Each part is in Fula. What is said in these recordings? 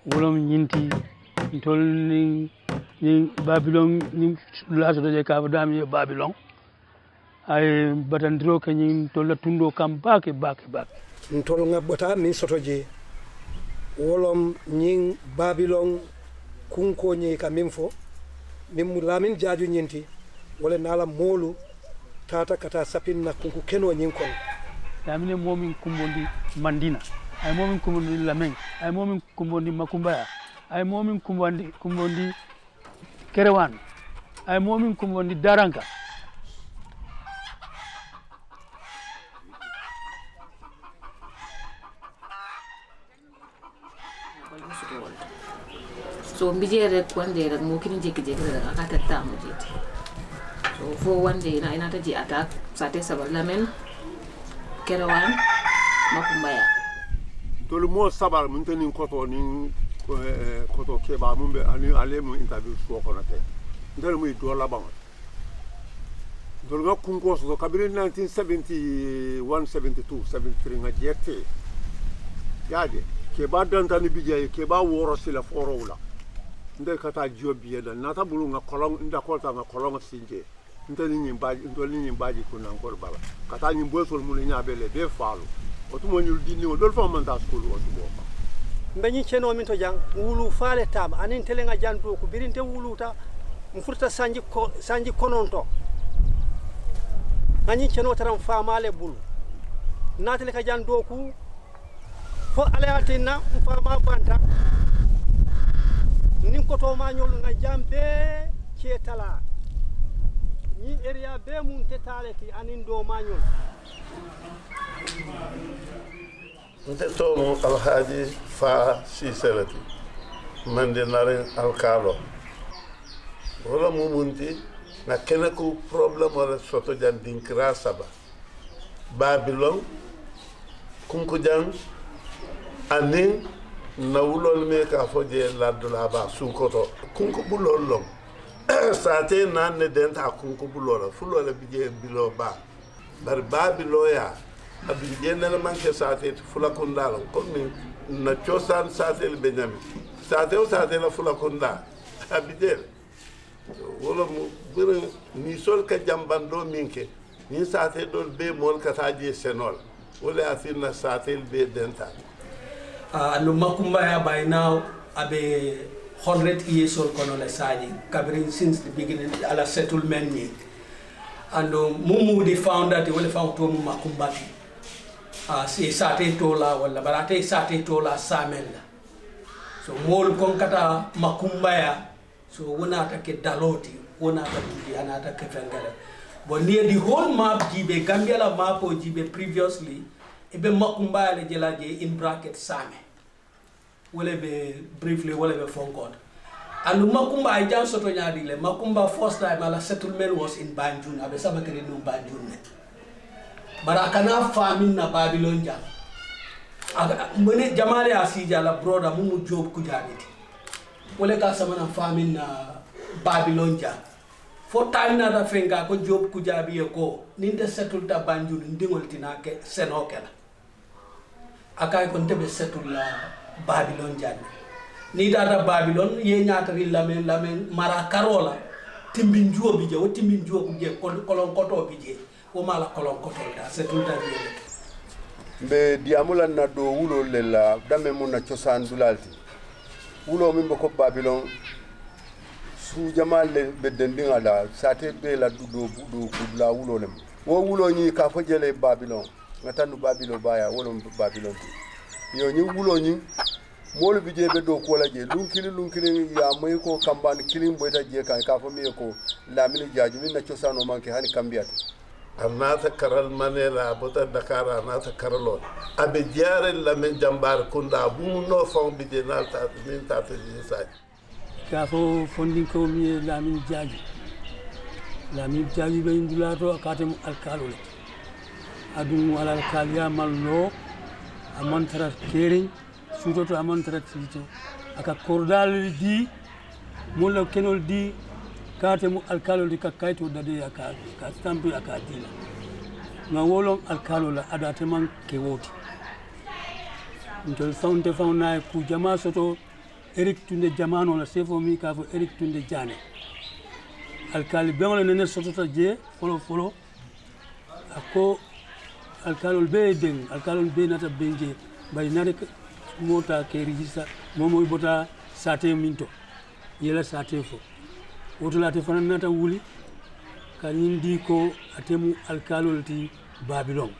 wolom nyinti tol ni Babylon ni laso de ka dami Babylon ay batandiro ka ni tol tundo kam bake tol ngabota min sotoje wolom nyin Babylon kunko ni ka mimfo mim lamin jaaju nyinti wala nala molu tata kata sapinna kunku keno nyin kon lamine momin kumbondi mandina ay momin kumbondi lamen ay momin kumbondi makumbaya ay momin kumbondi kerewan ay momin kumbondi daranka so mbijere kwande rek mo kini jeki rek akata tamu jiti so fo one day ina ta ji attack sate sabar lamen kerewan makumbaya tolu mo sabar mun tani koto ni koto keba mun be ale mo interview so ko nate ndel muy do la bang dol ga kunko so kabiri 1971 72 73 nga jete yaade keba dantani bijaye keba woro sila forowla nde kata jobiye da nata bulu nga kolong nda kolta nga kolong sinje ntani nyimbaji kuna ngol bala kata nyimbo sol mun nyabele be falu otumo nyul dini o dol fa manta school otumo mbani cheno min to jang wulu faale tab anin telenga janto ko birinte wuluta mfurta sanji kononto ngani cheno taram faamale bulu natele ka jando ku fo alayatina fama banta nin ko to ma nyol nga jambe cietala ni area be mun tetaleti anin do ma nyol nteto alhaji fa siselati mande nare alkalo wala mumunti na kene ku problem wala soto jan dinkra saba Babylon kunku jan anin na wulol me ka foje ladula ba sunkoto kunku bulol long sate nan ne denta kunku bulol fulol bije bilo ba bar Babyloya abije nel manke sate fulakunda long comme na chosan sate benyami sate la fulakunda abije wala mu bere ni sol ka jambando minke ni sate dol be mol ka taje senol wala afina sate be denta no makumbaya by now abe 100 years old kono le saji kabrin since the beginning ala settlement ni and mumu di found that wala found to makumbati si sate tola wala barate sate tola samela so mol kon kata makumbaya so wona ta ke daloti wona ta di anata ke fengale but near the whole map jibe Gambia la map o jibe previously ebe makumbaya le jelaje in bracket same wala be briefly wala be fonkot and makumba ay jan soto nyaadi le makumba first time ala settlement was in Banjul abe sabakere no Banjul ne barakana famin na Babylon jam aga mone jamale asija la broda mumu job kujabiti wala ka samana famin na Babylon jam for time na da fenga ko job kujabi ko ninde settle ta Banjul ndingol tinake senokela akay kon tebe settle la Babylon janne ni data Babylon ye nyaatari lamen mara karola timbin juo bije o timbin juo bije kolon koto bije o mala kolon koto da settle ta bije be diamula na do wulo le la dame mun na ciosan dulalti wulo min ko Babylon su jamal le be dendinga da sate be la do la wulo lem wo wulo ni ka fo jele Babylon ngatan Babylon baya wolo Babylon yo ni wulo ni molu bije be do ko la je lunkili ya moy ko kambani kilim boyta je kan ka fo mi ko lamini jaaju min na ciosano manke hani kambiata anata karal manela bota dakara anata karalo abe jare la men jambar kunda bu no fon bije nalta min tata je sa ka fo fondi ko mi lamini jaaju be indulato akatem alkalo adum wala alkaliya mallo amantara kering sutoto amantara tito aka kordal di mulla kenol di kate mu alkalo di kakaito dade aka stampi aka dina nga wolon alkalo la adate man ke woti ntol faunte fauna ku jama soto Eric Tunde Jamano la sefo mi ka fo Eric Tunde Jane alkali bengole nene sotota je folo ako alkalol be deng alkalol be nata benje bari nare mota ke register momo bota sate minto yela sate fo wotola te fanan nata wuli ka nyindi ko atemu alkalol ti Babylon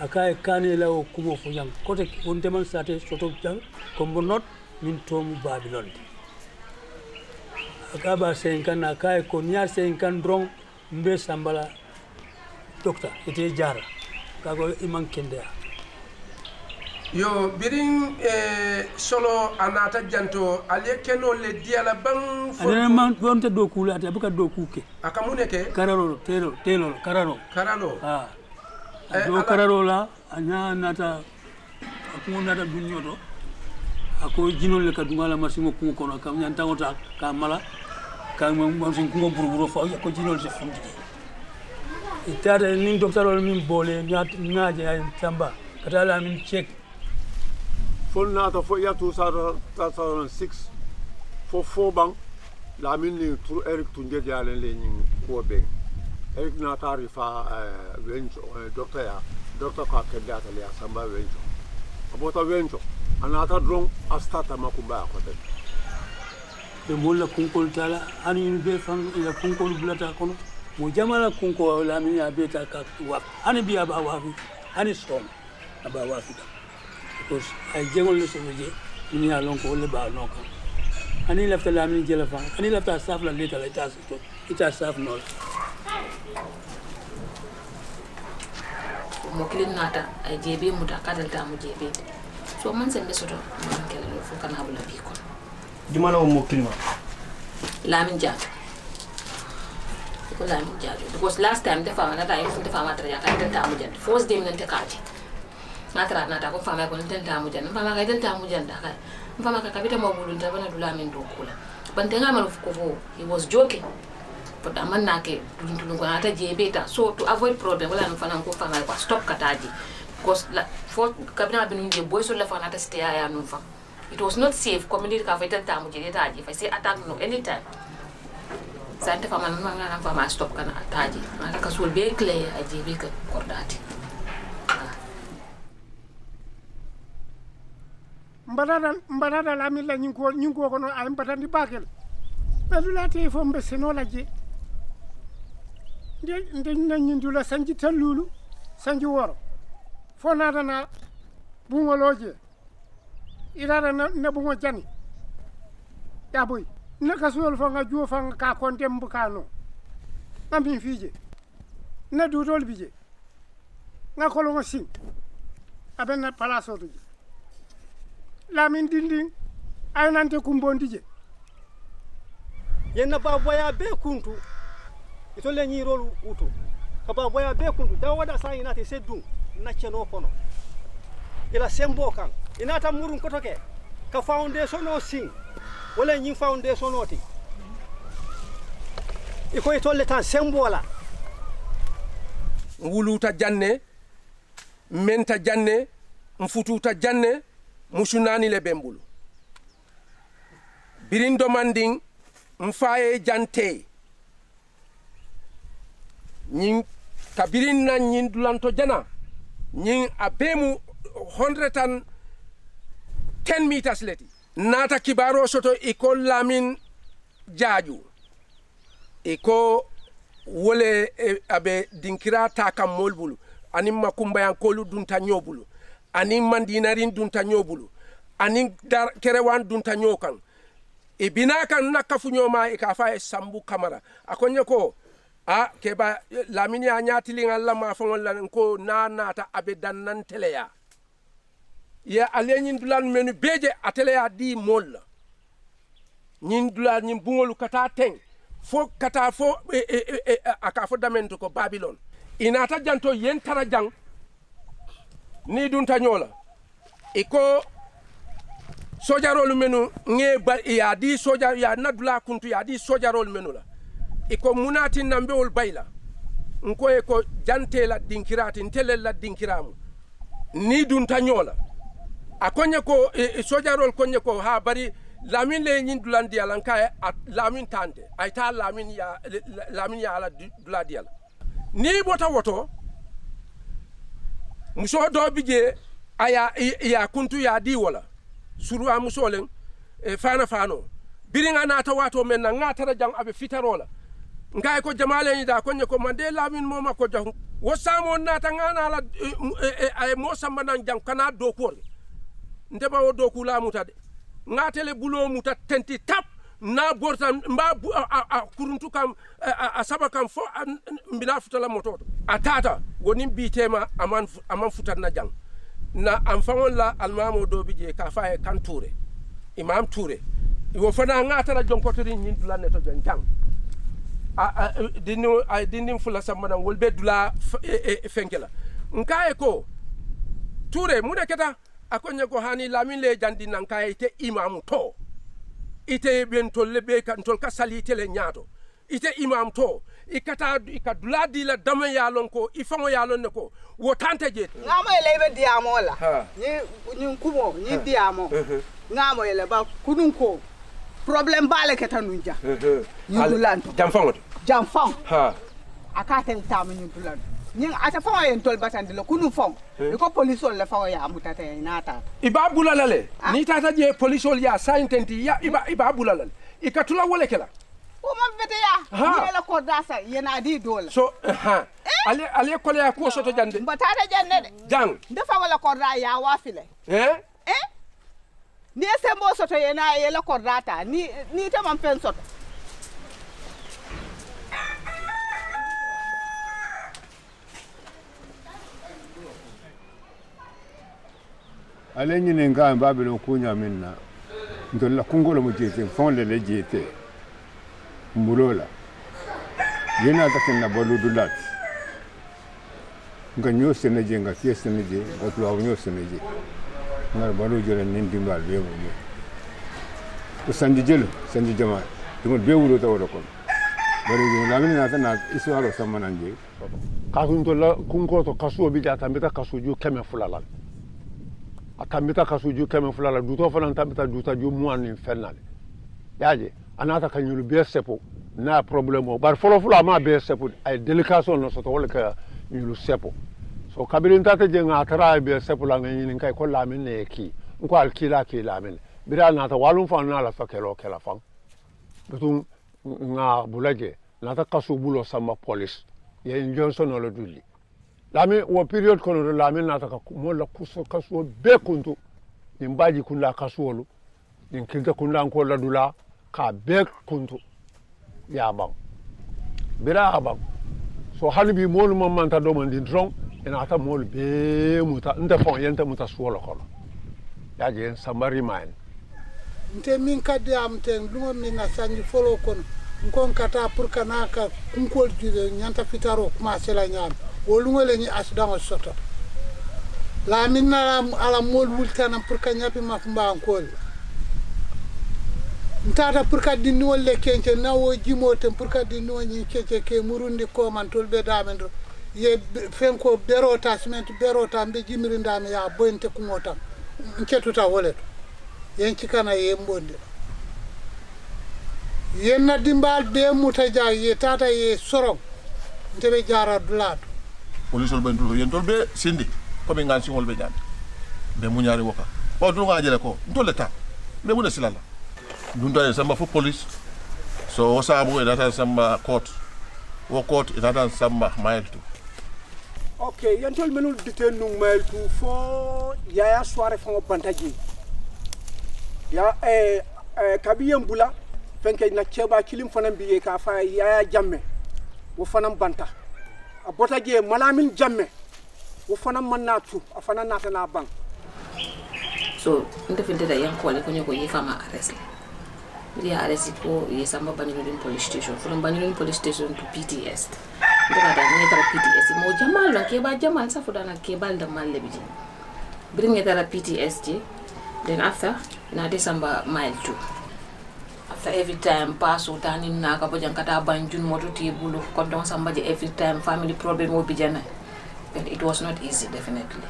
aka e kane la o kumo fo jang kote on teman sate soto jang kombo not min tomu Babylon aka ba 50 aka e ko nya 50 drong mbe sambala docteur ete jara kago iman kende yo birin solo anata janto ale keno le diala bang fo ane man bonte do kula ate buka do kuke akamune ke kararo telo kararo do kararo la anya nata aku nata dunyoto ako jinol le kadungala masimo ku kono kam nyanta ngota ka mala ka mo sin ku buru fo ko jinol se fundi itare ni docteur min bolé ngaaje ay tamba katala min check fol nata fo ya 2006 fo fo bang la min ni tur Eric Tunde jale le ni ko be Eric nata rifa wenjo docteur ka kenda ta le samba wenjo abota wenjo anata drong astata makumba ko te be molla kunkol tala ani be fang ila kunkol bulata kono mo jamala kunko la min ya beta ka wa ani biya ba wafi ani som aba wafi because ay jengol le soje min ya lon ko le ba no ka ani lafta la min jela fa ani lafta saf la leta la ita saf no mo kilin nata ay jebe muta kadal ta mo jebe so man sembe soto man kala lo fo kana bula bi ko jumana o mo kilma la min ja ko la min ja because last time the fama nata ay fu the fama tra ya ka ta mo jan first day ngante kaati natra nata ko fama ko ntenta mo jan fama ka ntenta mo jan da ka fama ka kabita mo bulu nta bana dula min do kula bantenga man ko fo he was joking but amanna ke dulu ko ata jebeta so to avoid problem wala fana ko fama ko stop kataji because la for kabina binu je boy so la fana ta stay ya no fa it was not safe community ka feta ta mo je ta ji fa say attack no anytime sante fama na fama stop kana ataji ala ka sul be clear a jebe ka kordati mbarada la mi la nyinko ko no ay mbatandi bakel bedula te fo mbe seno la je de nyindula sanji talulu sanji woro fo nada na bungo loje irara na bungo jani ya boy na kasul fo nga jo fa ka kontem bukano ambi fije na dudol bije nga kolo ngo sin abena palaso to la min dinding ay nante kumbondi je yenna ba boya be kuntu ito le ni rolu uto ka ba boya be kuntu da wada sa inati seddu na ceno kono ila sembo kan inata murun ko toke ka foundation o sing wala ni foundation oti iko ito le tan sembo la wuluta janne menta janne mfututa janne musunani le bembulu birin demanding mfaye jante nyin kabirin na nyin dulanto jana nyin abemu 110 meters leti nata kibaro soto iko lamin jaju iko wole abe dinkira taka molbulu ani makumba yankolu dunta nyobulu ani mandinarin dunta nyobulu ani kerewan dunta nyokan e binakan nakafu nyoma e kafa e sambu kamara akonye ko a keba lamini a nyatili ngalla ma fongol lan ko nanata abe dannan teleya ya alenyin dulan menu beje ateleya di mol nyin dulan nyin bungolu kata teng fo kata fo akafo damento ko Babylon inata janto yen tara jang ni dunta nyola iko sojarol menu nge ya di soja ya nadula kuntu ya di sojarol menu la iko munati nambewol bayla nko eko jantela dinkirati ntelela dinkiramu ni dunta nyola akonye ko sojarol konye ko ha bari lamin le nyin dulan dialan kay at lamin tante ay ta lamin ya ala dula dial ni bota woto muso do bije aya ya kuntu ya di wala suru a muso len fano biringa na ta wato men na ngata jang abe fitarola ngay ko jamale ni da ko ne ko mande lamin moma ko jang wo samo na ta ngana la ay mo samba nan jang kana do ko ndeba wo do ku la mutade ngatele bulo muta tenti tap na borta mba kuruntu kam a saba kam fo mbina futala moto atata woni bitema aman futat na jang na am fawon la almamo do bije ka faye kan touré imam touré wo fana ngata la jonkotori nyin dula neto jang dinnim fula samana wolbe dula fenkela nkae ko touré mu de keta akonye ko hani lamin le jandi nan kay ite imam to ite ben tolle be kan tol ka salite le nyaato ite imam to ikadula di la dama yalon ko ifango yalon ne ko wo tante je ngamo ele be diamo la ni kumo ni diamo ngamo ele ba kunun ko problème bale ke tanunja ni dulanto jam fang ha akatel tam ni dulanto ñing ata fa en tol batandi lo kunu fong ko police le fa ya mutata inata iba bulalale ni tata je police ya saintenti ya iba bulalale ikatula wole kala o ma bete ya ni la ko dasa yena di dole so ale ko ya ko soto jande batata jande de jang defa wala ko da ya wafile ni sembo soto yena yela ko data ni tamam pen soto ale nyine nga babilo kunya minna ndolla kungolo mo jete fonle le jete mbulola yena takenna bolu dulat nga nyo seneje nga tie seneje otu aw nyo seneje ngar balu jere nin dimbal be mo to sanji jelo sanji jama dum be wulo tawdo kon bari yo lamin na tan iswaro samananje kasun tolla kungo to kasu bi jata mbeta kasu ju keme fulala atambita kasuju keme fulala duto fana tambita duta ju muani fenal yaje anata kanyulu be sepo na problemo bar folo fula ma be sepo ay delication no soto wala ka nyulu sepo so kabirin tata je nga tara be sepo la ngini kai ko la min ne ki ko al kila min bira na ta walum fa na la fakelo kala fa betum nga bulaje na ta kasu bulo sama police ye Johnson no duli lami wo period kono lami nata ka mo la kuso kaso be kuntu nimbaji kula kasolu din kinta kula ko la dula ka be kuntu ya bang bira abang so halibi molu mamanta do man din dron ina ata molu be muta nda fon yenta muta suwolo kono ya je samari man nte min kadde am ten duma min na sanji folo kono nkon kata pour kanaka kunkol jude nyanta fitaro kuma sela nyam wolungole ni asdango soto la minna ala mol wultana pour ka nyapi mafumba ankol ntata pour ka dinni wolle kenche nawo jimote pour ka dinni woni keke ke murundi ko man tolbe damendo ye fenko berota cement berota mbe jimirinda me ya boynte kumota ncetuta woleto yen cikana ye mbonde yen na dimbal be mutaja ye tata ye sorong ntebe jara dulato police ol bendu yen tolbe sindi ko be ngan singol be jande be munyari woka o dul nga jele ko ndole ta be mu silala dunda samba fo police so o sabu e data samba court wo court e data samba mile tu okay yen tol menul dite nu mile tu fo yaya soirée fo bantaji ya kabiyem bula fenke na cheba kilim fanam biye ka fa yaya jamme wo fanam banta a bota je malamin jamme wo fanam manatu afana nata na bang so ndefinde da yankole ko nyoko yifama arrest ya arrest ko yesamba Banjul police station from Banjul police station to PTS ndaka da ne tara PTS mo jamal la ke ba jamal sa fudana ke bal da malle biji bring ne tara PTS je then after na December mile 2 after every time pass utani na ka bojan kata Banjul moto tibulu ko don samba je every time family problem wo bijana and it was not easy definitely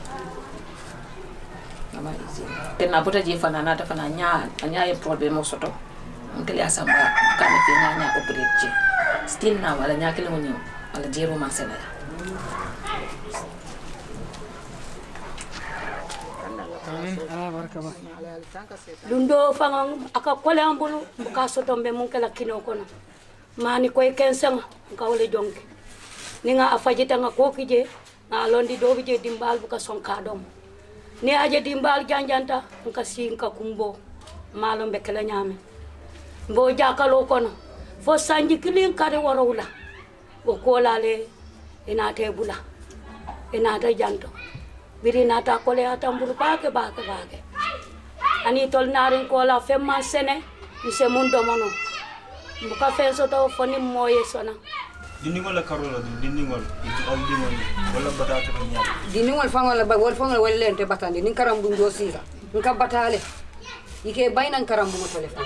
ama easy tena bota je fana na ta fana nya e problème soto ngeli asamba kana fi nya operate still na wala nya kele woni wala jero ma sena lundo fangong aka kole ambulu buka soto mbe mun kala kino kono mani koy kensanga ka wole jonke ninga afajita nga kokije na londi dobi je dimbal buka sonka dom ni aje dimbal janjanta nka sinka kumbo malo mbe kala nyame mbo jakalo kono fo sanji kilin kare warawla o kolale ina tebula ina ta janto biri nata kole atambulu bake ani tol narin kola femma sene nse mundo mono buka fenso to foni moye sona diningol la karola diningol awdingol wala batata ko nyaade diningol fangola ba wol fangola wala lente batande nin karam bu ndosira nka batale ike baynan karam bu telefon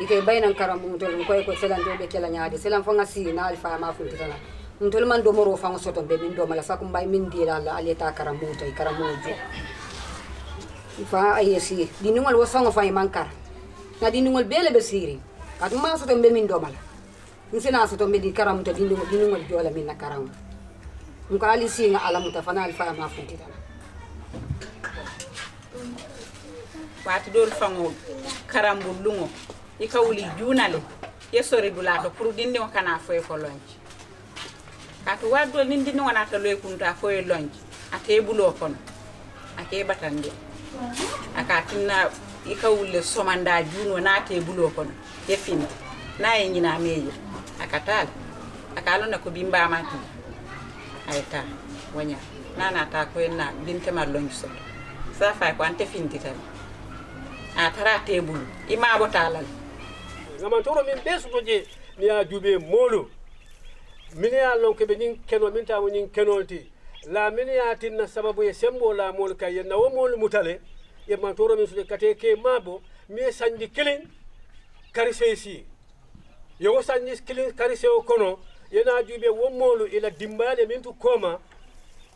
ike baynan karam bu telefon ko selante be kala nyaade selan fanga si na alfa ma funti tana ntol man do moro fango soto be min do mala sakum bay min dira la aleta karam bu tay karam jo fa ayesi diningol wo fango fay mankar na diningol bele be siri katu ma soto be min do mala nsina soto be di karam to diningol jola min na karam nko ali singa ala mutafana alfa ma funti tana wati dol fango karam bu lungo ikawuli junale yesori dulato pour dindi o kana foy ko lonci katu waddo nindi no wana to loy kunta foy lonci ate bulo kono ate batande aka tinna ikawulle somanda juno na te bulo kono yefini na yengina meje akatal akalona ko bimba mati ayta wonya nana ta ko na binte ma lonci so sa fa ko ante finti tan atara te bulu ima botalal zaman toro min besuto je ni a jube molo min ya lon ke be nin keno min tawo nin kenolti la min ya tinna sababu e sembo la mol kay na wo mol mutale e man toro min sude kate ke mabo mi sanji kilin karisesi yo sanji kilin karise o kono yena jube wo molo ila dimbale min tu koma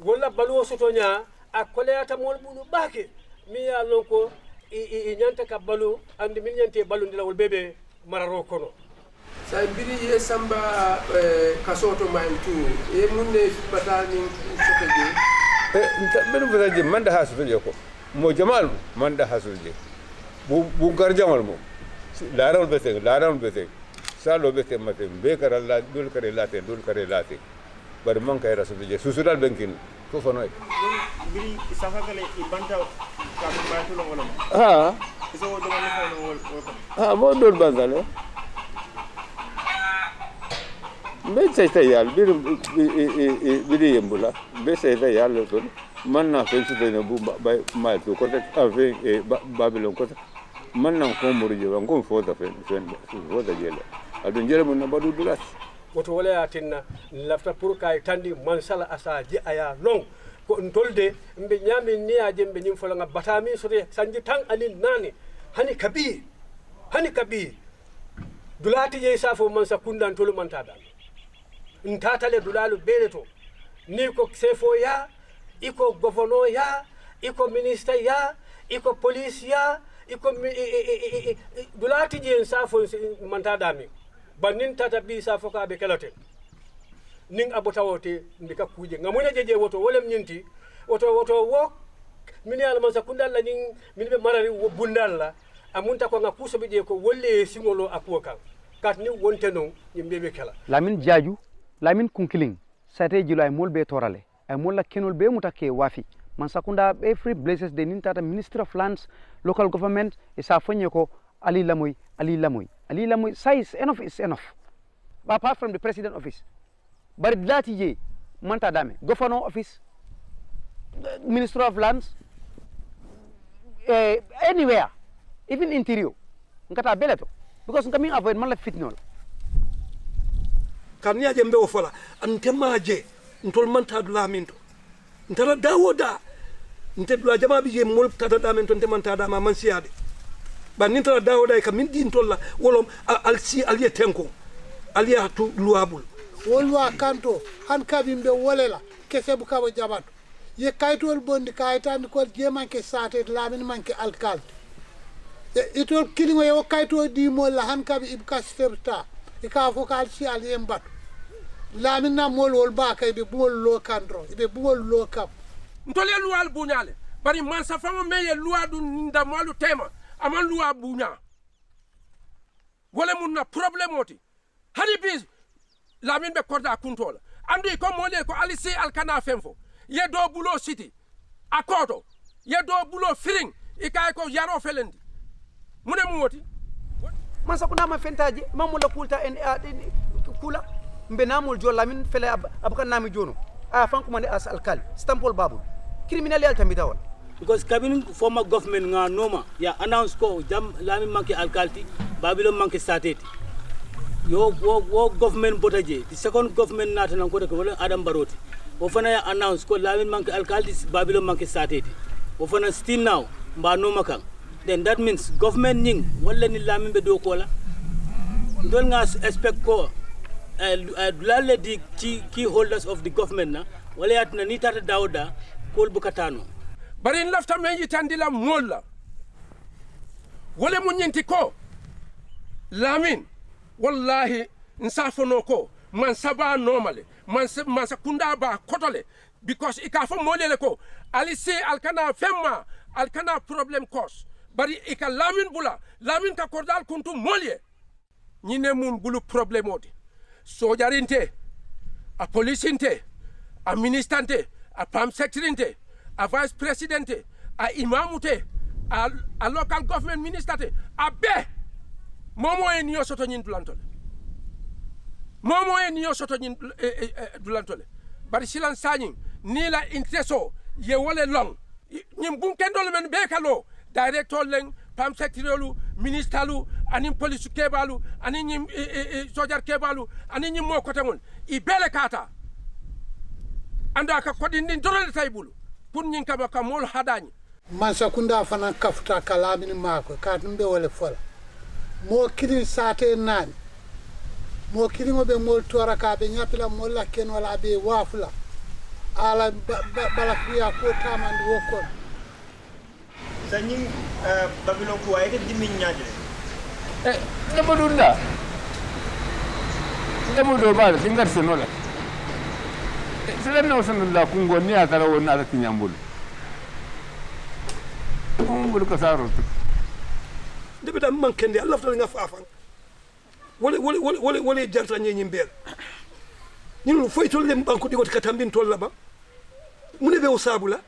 wala balu soto nya akoleta mol bulu bake mi ya lon ko i nyanta ka balu andi min nyante balu ndila wol bebe mararo kono sa biri ye samba kasoto main tu e munne batani soteje ben vadaje manda hasul ko mo jamal manda hasul je bu gar jamal mo laral bete salo bete mate be karalla dul kare late bar man kay rasul je susural benkin ko fonoy biri safa kale ibanta ka baytu lo wala ha iso do man ko ha mo dol banzale be sayta yal biri yembula be sayta yal to man na fe su de bu ma to ko ta ave babylon ko man na ko murje wan ko fo da fe fo da jela adun jere mun na badu dulas woto wala ya tinna lafta pour kay tandi man sala asa ji aya long ko ntolde mbe nyami ni aje mbe nyim fola nga batami sote sanji tan anin nani hani kabi dulati je safo man sa kundan tolu man tada ntatale dulalu beleto ni ko sefo ya iko gouverneur ya iko ministre ya iko police ya iko dulati je safo man tada mi banin tata bi safo ka be kelate ning abota wote ndika kuje ngamune jeje woto wolem nyinti woto wo min yalla man sakundal la ning min be marari wo bundal la amunta ko nga kuso be je ko wolle singolo apoka kat ni wonte non yimbe be kala lamin kunkiling sate jilo ay molbe torale ay molla kenol be mutake wafi man sakunda every places de nintata minister of lands local government e sa fonye ko ali lamoy size enough is enough apart from the president office but lati je manta dame governor office minister of lands anywhere even interior ngata beleto because ngami avoid man la fitnol kan ya jembe o fola antemaje ntol manta dula minto ntala dawoda nte dula jama bi je mol tata da minto nte manta da ma man siade ban nintala dawoda ka min din tolla wolom alsi aliye tenko aliya tu luabul wolwa kanto han kabimbe wolela kese bukawa jabato ye kaytol bondi kaytandi ko je manke sate lamin manke alkalde itol kilingo yo kayto di mo la han kabi ibka stepta e ka fo kal si al yembat lamin na mol wol ba kay be bol lo kandro be bol lo kam ntole luwal buñale bari man sa famo meye luwa du nda malu tema aman luwa buña wala mun na problème oti hani bis lamin be korda kuntola andi ko mole ko alisi alkana femfo ye do bulo city akoto ye do bulo firing ikay ko yaro felendi mune mu woti man sakuna ma fentaji mamula kulta en kula mbe namul jolla min fele abaka nami jono a fanko mande as alkal stampol babul criminal yal tamita won because cabin former government nga noma ya announce ko jam lami manke alkalti babylon manke sateti yo wo government botaje the second government natana ko de wala adam baroti o fana ya announce ko lami manke alkalti babylon manke sateti o fana still now mba noma kan then that means government ning wala ni lami be do ko la ndol nga expect ko dulalle di key holders of the government na wala yatna ni tata dawda kol bukatano bari lafta men yitandila molla wala mun nyinti ko lamin wallahi nsafono ko man saba normally man sakunda ba kotole because ikafo molele ko ali se alkana femma alkana problem cause bari ika lamin bula lamin ka kordal kuntu molye nyine mun bulu problem odi sojarinte a policinte a ministante a pam secretinte a vice presidente a imamute a local government ministate a be momo en yo soto nyin dulantole momo en yo soto nyin dulantole bari silan sañi ni la intereso ye wole long nyim bun kendol men be kalo director len pam secretary ministalu anin police kebalu anin nyim sojar kebalu anin nyim mo kote mon I bele kata anda ka kodi ndin dorole taybulu pour nyin kaba ka mol hadani man sakunda fana kafuta kalamin mako ka tumbe wole fola mo kilin sate nani mo kilin obe mol tora ka be nyapila mol la ken wala be wafula ala bala fiya ko tamandi wokon sanyin babylon ko ay dimin nyaaje ne bodunda ne bodo ba singar senola sila no sanalla kungo ni atara wona ta tinyambul kumbul ko saro debita man kende Allah fa nga fafan wala jarta nyi mbel ñun foy tol dem banko digot katambin tol la ba mu ne be usabula